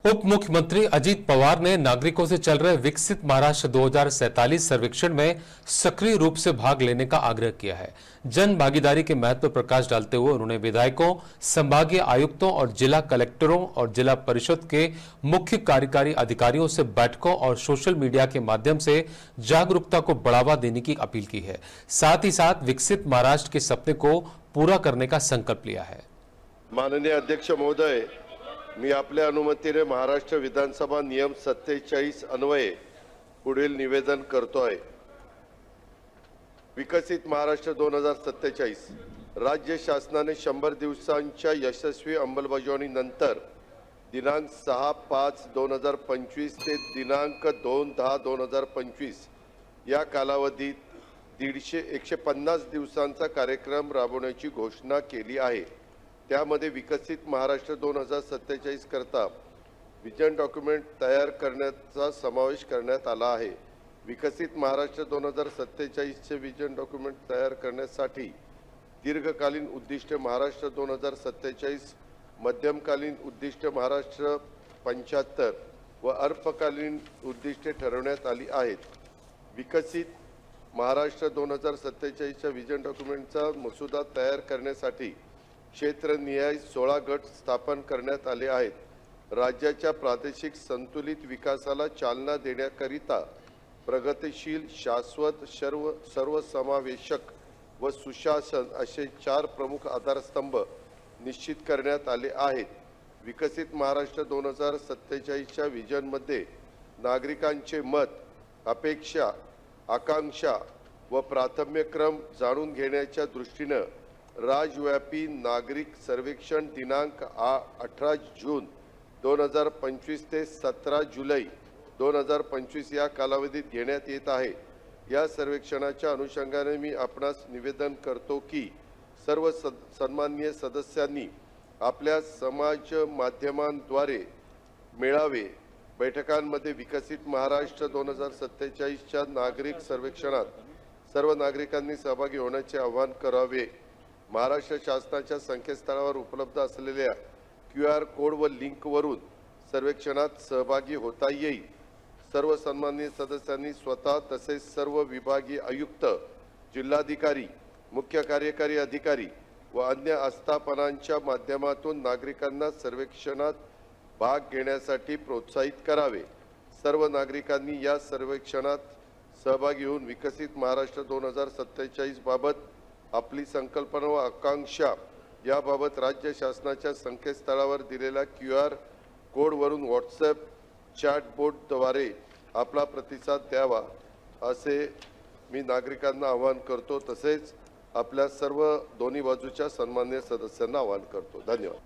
उप मुख्यमंत्री अजीत पवार ने नागरिकों से चल रहे विकसित महाराष्ट्र 2047 सर्वेक्षण में सक्रिय रूप से भाग लेने का आग्रह किया है। जन भागीदारी के महत्व पर प्रकाश डालते हुए उन्होंने विधायकों, संभागीय आयुक्तों और जिला कलेक्टरों और जिला परिषद के मुख्य कार्यकारी अधिकारियों से बैठकों और सोशल मीडिया के माध्यम से जागरूकता को बढ़ावा देने की अपील की है। साथ ही साथ विकसित महाराष्ट्र के सपने को पूरा करने का संकल्प लिया है। माननीय अध्यक्ष महोदय, मी आपल्या अनुमतीने महाराष्ट्र विधानसभा नियम 47 अन्वये पुढील निवेदन करतोय। विकसित महाराष्ट्र 2047 राज्य शासनाने 100 दिवसांच्या यशस्वी अंमलबजावणीनंतर दिनांक 6/5/2025 ते दिनांक 2/10/2025 या कालावधीत 150 दिवसांचा कार्यक्रम राबवण्याची घोषणा केली आहे। त्यामध्ये विकसित महाराष्ट्र 2047 करता विजन डॉक्युमेंट तयार करण्याचा समावेश करण्यात आला आहे। विकसित महाराष्ट्र 2047 चे विजन डॉक्युमेंट तयार करण्यासाठी दीर्घकालीन उद्दिष्ट महाराष्ट्र 2047, मध्यमकालीन उद्दिष्ट महाराष्ट्र 75 व अल्पकालीन उद्दिष्टे ठरवण्यात आली आहेत। विकसित महाराष्ट्र 2047 च्या विजन डॉक्युमेंटचा मसुदा तयार करण्यासाठी क्षेत्रनिहाय 16 गट स्थापन करण्यात आले आहेत। राज्याच्या प्रादेशिक संतुलित विकासाला चालना देण्याकरिता प्रगतिशील, शाश्वत, सर्वसमावेशक व सुशासन असे 4 प्रमुख आधारस्तंभ निश्चित करण्यात आले आहेत। विकसित महाराष्ट्र 2047 च्या विजनमध्ये नागरिकांचे मत, अपेक्षा, आकांक्षा व प्राधान्यक्रम जाणून घेण्याच्या दृष्टीने राज्यव्यापी नागरिक सर्वेक्षण दिनांक 18 जून 2025 ते 17 जुलै 2025 या कालावधीत घेण्यात येत आहे। या सर्वेक्षणाच्या अनुषंगाने मी आपणास निवेदन करतो की सर्व सन्माननीय सदस्यांनी आपल्या समाज माध्यमांद्वारे मेळावे, बैठकांमध्ये विकसित महाराष्ट्र 2047 च्या नागरिक सर्वेक्षणात सर्व नागरिकांनी सहभागी होण्याचे आवाहन करावे। महाराष्ट्र शासनाच्या संकेतस्थळावर उपलब्ध असलेल्या QR कोड व लिंकवरून सर्वेक्षणात सहभागी होता येईल। सर्व सन्माननीय सदस्यांनी स्वतः तसेच सर्व विभागीय आयुक्त, जिल्हाधिकारी, मुख्य कार्यकारी अधिकारी व अन्य आस्थापनांच्या माध्यमातून नागरिकांना सर्वेक्षणात भाग घेण्यासाठी प्रोत्साहित करावे। सर्व नागरिकांनी या सर्वेक्षणात सहभागी होऊन विकसित महाराष्ट्र 2047 बाबत आपली संकल्पना व आकांक्षा याबाबत राज्य शासनाच्या संकेतस्थळावर दिलेल्या QR कोडवरून WhatsApp चॅटबॉटद्वारे आपला प्रतिसाद द्यावा असे मी नागरिकांना आवाहन करतो। तसेच आपल्या सर्व दोन्ही बाजूच्या सन्माननीय सदस्यांना आवाहन करतो। धन्यवाद।